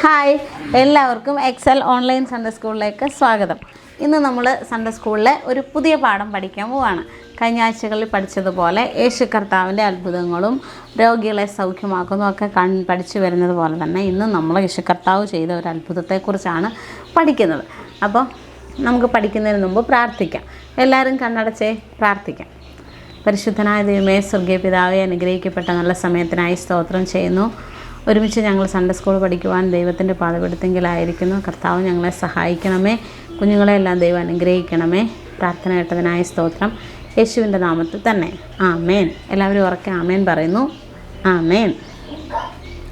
Hi, എല്ലാവർക്കും Excel online Sunday സ്കൂളിലേക്ക് സ്വാഗതം. ഇന്ന് നമ്മൾ സൺഡേ സ്കൂളിലെ ഒരു പുതിയ പാഠം പഠിക്കാൻ പോവുകയാണ്. കഴിഞ്ഞ ആഴ്ചകളിൽ പഠിച്ചതുപോലെ യേശു കർത്താവിൻ്റെ അത്ഭുതങ്ങളും രോഗികളെ സൗഖ്യമാക്കുന്നതുമൊക്കെ പഠിച്ചു വരുന്നത് പോലെ തന്നെ ഇന്ന് നമ്മൾ യേശു കർത്താവ് ചെയ്ത ഒരു അത്ഭുതത്തെക്കുറിച്ചാണ് പഠിക്കുന്നത്. അപ്പോൾ നമുക്ക് പഠിക്കുന്നതിന് മുമ്പ് പ്രാർത്ഥിക്കാം. എല്ലാവരും കണ്ണടച്ചേ പ്രാർത്ഥിക്കാം. പരിശുദ്ധനായ ദൈവമേ, സ്വർഗീയ പിതാവേ, അനുഗ്രഹിക്കപ്പെട്ട നല്ല സമയത്തിനായി സ്തോത്രം ചെയ്യുന്നു. ഒരുമിച്ച് ഞങ്ങൾ സൺഡേ സ്കൂൾ പഠിക്കുവാൻ ദൈവത്തിൻ്റെ പാതപെടുത്തെങ്കിലായിരിക്കുന്നു. കർത്താവ് ഞങ്ങളെ സഹായിക്കണമേ. കുഞ്ഞുങ്ങളെല്ലാം ദൈവം അനുഗ്രഹിക്കണമേ. പ്രാർത്ഥന കേട്ടതിനായി സ്തോത്രം, യേശുവിൻ്റെ നാമത്തിൽ തന്നെ ആമേൻ. എല്ലാവരും ഉറക്കെ ആമേൻ പറയുന്നു. ആമേൻ.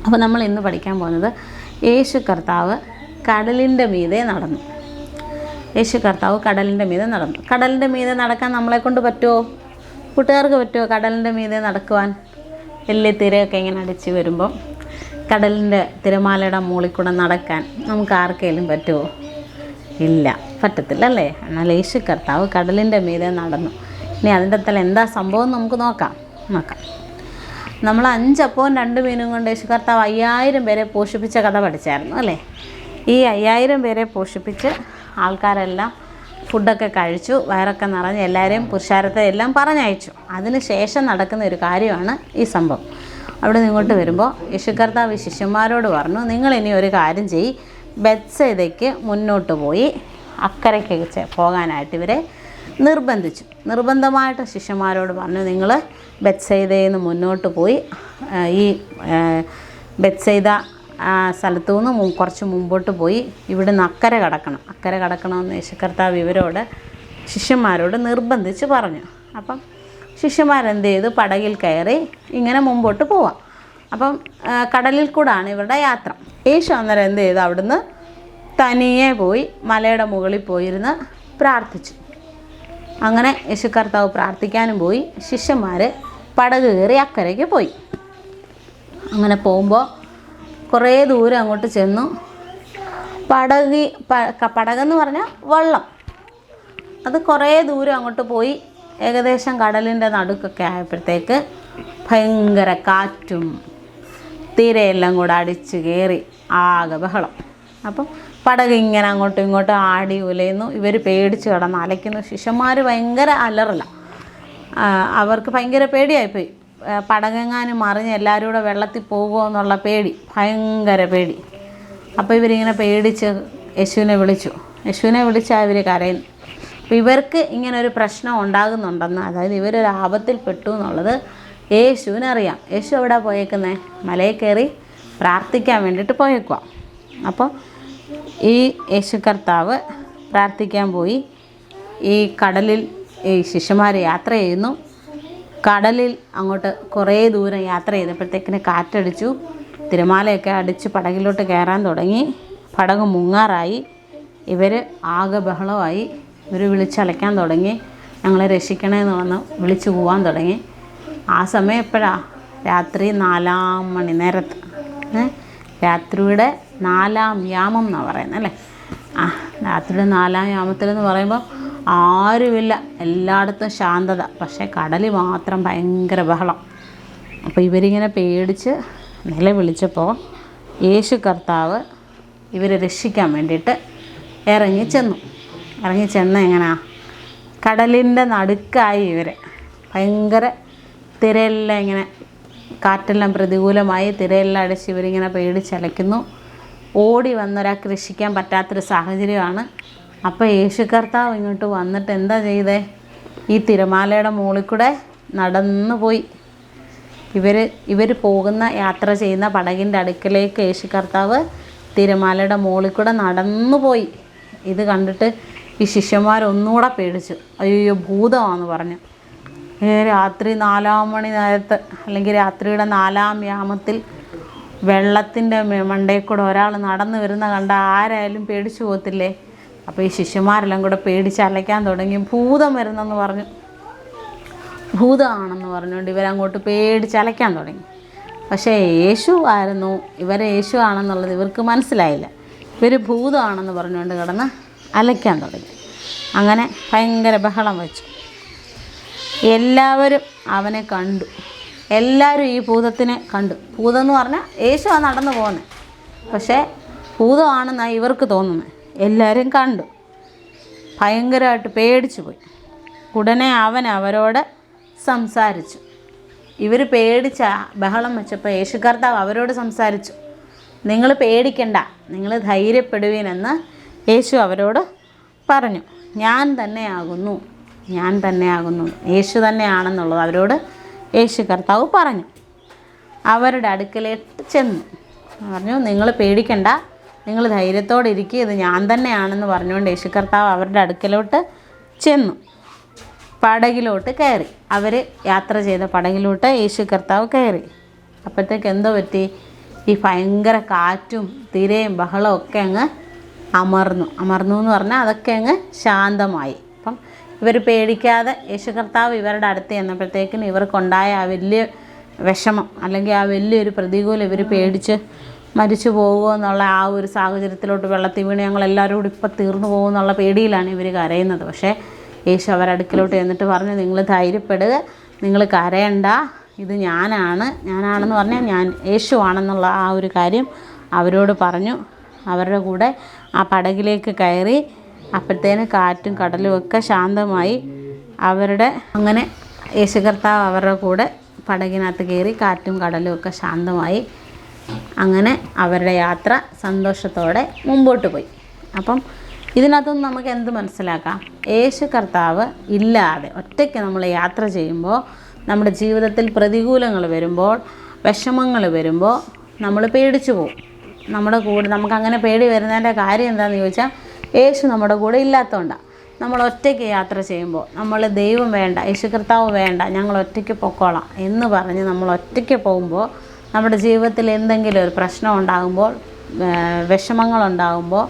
അപ്പോൾ നമ്മൾ ഇന്ന് പഠിക്കാൻ പോകുന്നത് യേശു കർത്താവ് കടലിൻ്റെ മീതെ നടന്നു. യേശു കർത്താവ് കടലിൻ്റെ മീതെ നടന്നു. കടലിൻ്റെ മീതെ നടക്കാൻ നമ്മളെ കൊണ്ട് പറ്റുമോ? കൂട്ടുകാർക്ക് പറ്റുമോ കടലിൻ്റെ മീതെ നടക്കുവാൻ? വലിയ തിരയൊക്കെ ഇങ്ങനെ അടിച്ച് വരുമ്പം കടലിൻ്റെ തിരമാലയുടെ മുകളിൽ കൂടെ നടക്കാൻ നമുക്ക് ആർക്കെങ്കിലും പറ്റുമോ? ഇല്ല, പറ്റത്തില്ല അല്ലേ? എന്നാൽ യേശു കർത്താവ് കടലിൻ്റെ മീതെ നടന്നു. ഇനി അതിൻ്റെ അകത്തിൽ എന്താ സംഭവം നമുക്ക് നോക്കാം. നമ്മൾ 5 അപ്പവും 2 മീനും കൊണ്ട് യേശു കർത്താവ് 5000 പേരെ പോഷിപ്പിച്ച കഥ പഠിച്ചായിരുന്നു അല്ലേ? ഈ 5000 പേരെ പോഷിപ്പിച്ച് ആൾക്കാരെല്ലാം ഫുഡൊക്കെ കഴിച്ചു, വയറൊക്കെ നിറഞ്ഞ് എല്ലാവരെയും പുരുഷാരത്തെ എല്ലാം പറഞ്ഞയച്ചു. അതിന് ശേഷം നടക്കുന്ന ഒരു കാര്യമാണ് ഈ സംഭവം. അവിടെ നിങ്ങോട്ട് വരുമ്പോൾ യേശു കർത്താവ് ശിഷ്യന്മാരോട് പറഞ്ഞു, നിങ്ങളിനി ഒരു കാര്യം ചെയ്യ്, ബെത്സയിലേക്ക് മുന്നോട്ട് പോയി അക്കരയ്ക്ക് പോകാനായിട്ട് ഇവരെ നിർബന്ധിച്ചു. നിർബന്ധമായിട്ട് ശിഷ്യന്മാരോട് പറഞ്ഞു, നിങ്ങൾ ബെത്സയിദയിൽ നിന്ന് മുന്നോട്ട് പോയി ഈ ബെത്സയിദ സ്ഥലത്തു നിന്ന് കുറച്ച് മുമ്പോട്ട് പോയി ഇവിടുന്ന് അക്കരെ കടക്കണമെന്ന് യേശു കർത്താവ് ഇവരോട് ശിഷ്യന്മാരോട് നിർബന്ധിച്ച് പറഞ്ഞു. അപ്പം ശിഷ്യന്മാരെന്ത് ചെയ്തു? പടകിൽ കയറി ഇങ്ങനെ മുമ്പോട്ട് പോവാം. അപ്പം കടലിൽ കൂടാണ് ഇവരുടെ യാത്ര. യേശു അന്നേരം എന്ത് ചെയ്തു? അവിടുന്ന് തനിയെ പോയി മലയുടെ മുകളിൽ പോയിരുന്ന് പ്രാർത്ഥിച്ചു. അങ്ങനെ യേശു കർത്താവ് പ്രാർത്ഥിക്കാനും പോയി. ശിഷ്യന്മാർ പടക് കയറി അക്കരയ്ക്ക് പോയി. അങ്ങനെ പോകുമ്പോൾ കുറേ ദൂരം അങ്ങോട്ട് ചെന്നു. പടകെന്ന് പറഞ്ഞാൽ വള്ളം. അത് കുറേ ദൂരം അങ്ങോട്ട് പോയി. ഏകദേശം കടലിൻ്റെ നടുക്കൊക്കെ ആയപ്പോഴത്തേക്ക് ഭയങ്കര കാറ്റും തിരയെല്ലാം കൂടെ അടിച്ച് കയറി ആകെ ബഹളം. അപ്പം പടക് ഇങ്ങനെ അങ്ങോട്ടും ഇങ്ങോട്ടും ആടി ഉലയുന്നു. ഇവർ പേടിച്ച് കിടന്ന് അലയ്ക്കുന്നു. ശിഷ്യന്മാർ ഭയങ്കര അലറല. അവർക്ക് ഭയങ്കര പേടിയായിപ്പോയി. പടകെങ്ങാനും മറിഞ്ഞ് എല്ലാവരും കൂടെ വെള്ളത്തിൽ പോകുമോ എന്നുള്ള പേടി, ഭയങ്കര പേടി. അപ്പോൾ ഇവരിങ്ങനെ പേടിച്ച് യേശുവിനെ വിളിച്ചാൽ ഇവർ കരയുന്നു. അപ്പോൾ ഇവർക്ക് ഇങ്ങനെ ഒരു പ്രശ്നം ഉണ്ടാകുന്നുണ്ടെന്ന്, അതായത് ഇവരൊരു ആപത്തിൽ പെട്ടു എന്നുള്ളത് യേശുവിനറിയാം. യേശു എവിടെ പോയേക്കുന്നത്? മലയിൽ കയറി പ്രാർത്ഥിക്കാൻ വേണ്ടിയിട്ട് പോയേക്കുക. അപ്പോൾ ഈ യേശു കർത്താവ് പ്രാർത്ഥിക്കാൻ പോയി. ഈ കടലിൽ ഈ ശിഷ്യന്മാർ യാത്ര ചെയ്യുന്നു. കടലിൽ അങ്ങോട്ട് കുറേ ദൂരം യാത്ര ചെയ്തപ്പോഴത്തേക്കിന് കാറ്റടിച്ചു, തിരമാലയൊക്കെ അടിച്ച് പടകിലോട്ട് കയറാൻ തുടങ്ങി. പടക് മുങ്ങാറായി. ഇവർ ആകെ ബഹളമായി. ഇവർ വിളിച്ചലയ്ക്കാൻ തുടങ്ങി, ഞങ്ങളെ രക്ഷിക്കണമെന്ന് വന്ന് വിളിച്ചു പോകാൻ തുടങ്ങി. ആ സമയം എപ്പോഴാണ്? രാത്രി 4-ാം മണി നേരത്ത്. രാത്രിയുടെ 4-ാം യാമം എന്നാണ് പറയുന്നത് അല്ലേ? രാത്രിയുടെ 4-ാം യാമത്തിലെന്ന് പറയുമ്പോൾ ആരുമില്ല, എല്ലായിടത്തും ശാന്തത. പക്ഷേ കടലിൽ മാത്രം ഭയങ്കര ബഹളം. അപ്പോൾ ഇവരിങ്ങനെ പേടിച്ച് നിലവിളിച്ചപ്പോൾ യേശു കർത്താവ് ഇവരെ രക്ഷിക്കാൻ വേണ്ടിയിട്ട് ഇറങ്ങിച്ചെന്ന് എങ്ങനെയാണ്? കടലിൻ്റെ നടുക്കായി ഇവർ ഭയങ്കര തിരയെല്ലാം ഇങ്ങനെ, കാറ്റെല്ലാം പ്രതികൂലമായി തിരയെല്ലാം അടിച്ച് ഇവരിങ്ങനെ പേടിച്ചലയ്ക്കുന്നു. ഓടി വന്നൊരാൾക്ക് രക്ഷിക്കാൻ പറ്റാത്തൊരു സാഹചര്യമാണ്. അപ്പോൾ യേശു കർത്താവ് ഇങ്ങോട്ട് വന്നിട്ട് എന്താ ചെയ്തേ? ഈ തിരമാലയുടെ മുകളിൽ കൂടെ നടന്നു പോയി. ഇവർ പോകുന്ന യാത്ര ചെയ്യുന്ന പടകിൻ്റെ അടുക്കലേക്ക് യേശു കർത്താവ് തിരമാലയുടെ മുകളിൽ കൂടെ നടന്നു പോയി. ഇത് കണ്ടിട്ട് ഈ ശിഷ്യന്മാരൊന്നുകൂടെ പേടിച്ചു. അയ്യോ, ഭൂതമാണെന്ന് പറഞ്ഞു. രാത്രി 4-ാം മണി നേരത്ത്, അല്ലെങ്കിൽ രാത്രിയുടെ 4-ാം യാമത്തിൽ വെള്ളത്തിൻ്റെ മണ്ടയിൽ കൂടെ ഒരാൾ നടന്നു വരുന്ന കണ്ട ആരായാലും പേടിച്ചു പോകത്തില്ലേ? അപ്പോൾ ഈ ശിഷ്യന്മാരെല്ലാം കൂടെ പേടിച്ച് അലയ്ക്കാൻ തുടങ്ങി. ഭൂതം വരുന്നെന്ന് പറഞ്ഞു, ഭൂതമാണെന്ന് പറഞ്ഞുകൊണ്ട് ഇവരങ്ങോട്ട് പേടിച്ച് അലയ്ക്കാൻ തുടങ്ങി. പക്ഷേ യേശു ആയിരുന്നു, യേശു ആണെന്നുള്ളത് ഇവർക്ക് മനസ്സിലായില്ല. ഇവർ ഭൂതമാണെന്ന് പറഞ്ഞുകൊണ്ട് കിടന്ന് അലയ്ക്കാൻ തുടങ്ങി. അങ്ങനെ ഭയങ്കര ബഹളം വെച്ചു. എല്ലാവരും അവനെ കണ്ടു. എല്ലാവരും ഈ ഭൂതത്തിനെ കണ്ടു. ഭൂതം എന്ന് പറഞ്ഞാൽ യേശു നടന്നു പോകുന്നത്. പക്ഷേ ഭൂതമാണെന്നാണ് ഇവർക്ക് തോന്നുന്നത്. എല്ലാവരും കണ്ടു, ഭയങ്കരമായിട്ട് പേടിച്ചു പോയി. ഉടനെ അവൻ അവരോട് സംസാരിച്ചു. ഇവർ പേടിച്ച ബഹളം വെച്ചപ്പോൾ യേശു കർത്താവ് അവരോട് സംസാരിച്ചു. നിങ്ങൾ പേടിക്കണ്ട, നിങ്ങൾ ധൈര്യപ്പെടുവീനെന്ന് യേശു അവരോട് പറഞ്ഞു. ഞാൻ തന്നെയാകുന്നു, ഞാൻ തന്നെയാകുന്നു, യേശു തന്നെയാണെന്നുള്ളത് അവരോട് യേശു കർത്താവ് പറഞ്ഞു. അവരുടെ അടുക്കലേക്ക് ചെന്നു പറഞ്ഞു, നിങ്ങൾ പേടിക്കണ്ട, നിങ്ങൾ ധൈര്യത്തോടെ ഇരിക്കുക, ഇത് ഞാൻ തന്നെയാണെന്ന് പറഞ്ഞുകൊണ്ട് യേശു കർത്താവ് അവരുടെ അടുക്കലോട്ട് ചെന്നു. പടകിലോട്ട് കയറി. അവർ യാത്ര ചെയ്ത പടകിലോട്ട് യേശു കർത്താവ് കയറി. അപ്പോഴത്തേക്ക് എന്തോ പറ്റി? ഈ ഭയങ്കര കാറ്റും തിരയും ബഹളവും ഒക്കെ അങ്ങ് അമർന്നു എന്ന് പറഞ്ഞാൽ അതൊക്കെ അങ്ങ് ശാന്തമായി. അപ്പം ഇവർ പേടിക്കാതെ യേശു കർത്താവ് ഇവരുടെ അടുത്ത് ചെന്നപ്പോഴത്തേക്കിന് ഇവർക്കുണ്ടായ ആ വലിയ വിഷമം അല്ലെങ്കിൽ ആ വലിയൊരു പ്രതികൂലം, ഇവർ പേടിച്ച് മരിച്ചു പോകുമോ എന്നുള്ള ആ ഒരു സാഹചര്യത്തിലോട്ട് വെള്ളത്തിൽ വീണ് ഞങ്ങളെല്ലാവരും കൂടി ഇപ്പം തീർന്നു പോകുമെന്നുള്ള പേടിയിലാണ് ഇവർ കരയുന്നത്. പക്ഷേ യേശു അവരടുക്കിലോട്ട് ചെന്നിട്ട് പറഞ്ഞു, നിങ്ങൾ ധൈര്യപ്പെടുക, നിങ്ങൾ കരയണ്ട, ഇത് ഞാനാണെന്ന് പറഞ്ഞാൽ ഞാൻ യേശു ആണെന്നുള്ള ആ ഒരു കാര്യം അവരോട് പറഞ്ഞു. അവരുടെ കൂടെ ആ പടകിലേക്ക് കയറി. അപ്പോഴത്തേന് കാറ്റും കടലും ഒക്കെ ശാന്തമായി. അങ്ങനെ യേശു കർത്താവ് അവരുടെ കൂടെ പടകിനകത്ത് കയറി, കാറ്റും കടലും ഒക്കെ ശാന്തമായി. അങ്ങനെ അവരുടെ യാത്ര സന്തോഷത്തോടെ മുമ്പോട്ട് പോയി. അപ്പം ഇതിനകത്തുനിന്ന് നമുക്ക് എന്ത് മനസ്സിലാക്കാം? യേശു കർത്താവ് ഇല്ലാതെ ഒറ്റയ്ക്ക് നമ്മൾ യാത്ര ചെയ്യുമ്പോൾ, നമ്മുടെ ജീവിതത്തിൽ പ്രതികൂലങ്ങൾ വരുമ്പോൾ, വിഷമങ്ങൾ വരുമ്പോൾ നമ്മൾ പേടിച്ചു പോകും. നമ്മുടെ കൂടെ നമുക്കങ്ങനെ പേടി വരുന്നതിൻ്റെ കാര്യം എന്താണെന്ന് ചോദിച്ചാൽ, യേശു നമ്മുടെ കൂടെ ഇല്ലാത്തതുകൊണ്ടാണ്. നമ്മൾ ഒറ്റയ്ക്ക് യാത്ര ചെയ്യുമ്പോൾ നമ്മൾ ദൈവം വേണ്ട, യേശു കർത്താവ് വേണ്ട, ഞങ്ങൾ ഒറ്റയ്ക്ക് പൊക്കോളാം എന്ന് പറഞ്ഞ് നമ്മൾ ഒറ്റയ്ക്ക് പോകുമ്പോൾ, നമ്മുടെ ജീവിതത്തിൽ എന്തെങ്കിലും ഒരു പ്രശ്നം ഉണ്ടാകുമ്പോൾ, വിഷമങ്ങളുണ്ടാകുമ്പോൾ,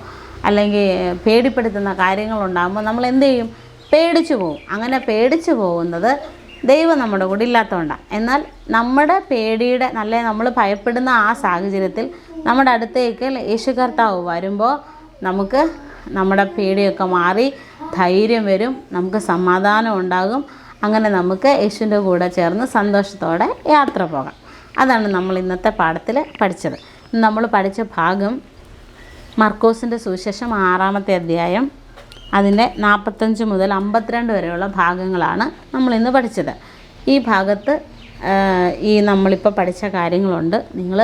അല്ലെങ്കിൽ പേടിപ്പെടുത്തുന്ന കാര്യങ്ങളുണ്ടാകുമ്പോൾ നമ്മൾ എന്ത് ചെയ്യും? പേടിച്ചു പോകും. അങ്ങനെ പേടിച്ചു പോകുന്നത് ദൈവം നമ്മുടെ കൂടെ ഇല്ലാത്തതുകൊണ്ടാണ്. എന്നാൽ നമ്മുടെ പേടിയുടെ നമ്മൾ ഭയപ്പെടുന്ന ആ സാഹചര്യത്തിൽ നമ്മുടെ അടുത്തേക്ക് യേശു കർത്താവ് വരുമ്പോൾ നമുക്ക് നമ്മുടെ പേടിയൊക്കെ മാറി ധൈര്യം വരും, നമുക്ക് സമാധാനം ഉണ്ടാകും. അങ്ങനെ നമുക്ക് യേശുവിൻ്റെ കൂടെ ചേർന്ന് സന്തോഷത്തോടെ യാത്ര പോകാം. അതാണ് നമ്മൾ ഇന്നത്തെ പാഠത്തിൽ പഠിച്ചത്. നമ്മൾ പഠിച്ച ഭാഗം മർക്കോസിൻ്റെ സുവിശേഷം 6-ാമത്തെ അധ്യായം, അതിൻ്റെ 45 മുതൽ 52 വരെയുള്ള ഭാഗങ്ങളാണ് നമ്മളിന്ന് പഠിച്ചത്. ഈ ഭാഗത്ത് ഈ നമ്മളിപ്പോൾ പഠിച്ച കാര്യങ്ങളുണ്ട്. നിങ്ങൾ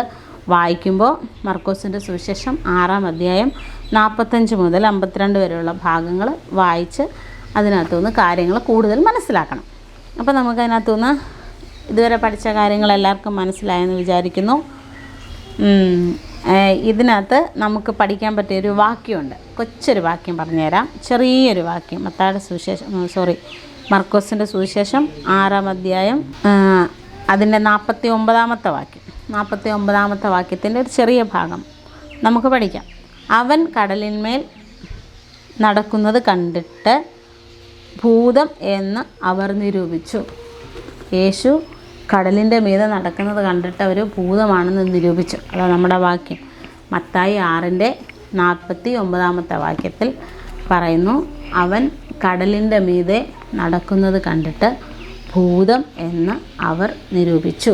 വായിക്കുമ്പോൾ മർക്കോസിൻ്റെ സുവിശേഷം 6-ാം അധ്യായം 45 മുതൽ 52 വരെയുള്ള ഭാഗങ്ങൾ വായിച്ച് അതിനകത്തുനിന്ന് കാര്യങ്ങൾ കൂടുതൽ മനസ്സിലാക്കണം. അപ്പോൾ നമുക്കതിനകത്തുനിന്ന് ഇതുവരെ പഠിച്ച കാര്യങ്ങൾ എല്ലാവർക്കും മനസ്സിലായെന്ന് വിചാരിക്കുന്നു. ഇതിനകത്ത് നമുക്ക് പഠിക്കാൻ പറ്റിയൊരു വാക്യമുണ്ട്. കൊച്ചൊരു വാക്യം പറഞ്ഞുതരാം, ചെറിയൊരു വാക്യം. മർക്കോസിൻ്റെ സുവിശേഷം 6-ാം അധ്യായം അതിൻ്റെ 49-ാമത്തെ വാക്യം. 49-ാമത്തെ വാക്യത്തിൻ്റെ ഒരു ചെറിയ ഭാഗം നമുക്ക് പഠിക്കാം. അവൻ കടലിന്മേൽ നടക്കുന്നത് കണ്ടിട്ട് ഭൂതം എന്ന് അവർ നിരൂപിച്ചു. യേശു കടലിൻ്റെ മീതെ നടക്കുന്നത് കണ്ടിട്ട് അവർ ഭൂതമാണെന്ന് നിരൂപിച്ചു. അതാണ് നമ്മുടെ വാക്യം. മത്തായി 6-ന്റെ 49-ാമത്തെ വാക്യത്തിൽ പറയുന്നു, അവൻ കടലിൻ്റെ മീതെ നടക്കുന്നത് കണ്ടിട്ട് ഭൂതം എന്ന് അവർ നിരൂപിച്ചു.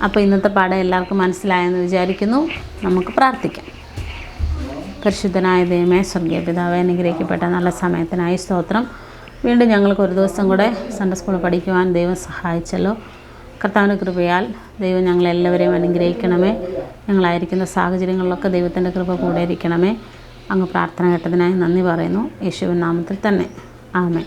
അപ്പോൾ ഇന്നത്തെ പാഠം എല്ലാവർക്കും മനസ്സിലായെന്ന് വിചാരിക്കുന്നു. നമുക്ക് പ്രാർത്ഥിക്കാം. പരിശുദ്ധനായ ദൈവമേ, സ്വർഗീയ പിതാവേ, അനുഗ്രഹിക്കപ്പെട്ട നല്ല സമയത്തിനായി സ്തോത്രം. വീണ്ടും ഞങ്ങൾക്ക് ഒരു ദിവസം കൂടെ സൺഡേ സ്കൂൾ പഠിക്കുവാൻ ദൈവം സഹായിച്ചല്ലോ. കർത്താവിൻ്റെ കൃപയാൽ ദൈവം ഞങ്ങളെല്ലാവരെയും അനുഗ്രഹിക്കണമേ. ഞങ്ങളായിരിക്കുന്ന സാഹചര്യങ്ങളിലൊക്കെ ദൈവത്തിൻ്റെ കൃപ കൂടെ ഇരിക്കണമേ. അങ്ങ് പ്രാർത്ഥന കേട്ടതിനായി നന്ദി പറയുന്നു. യേശുവിൻ നാമത്തിൽ തന്നെ. ആമേൻ.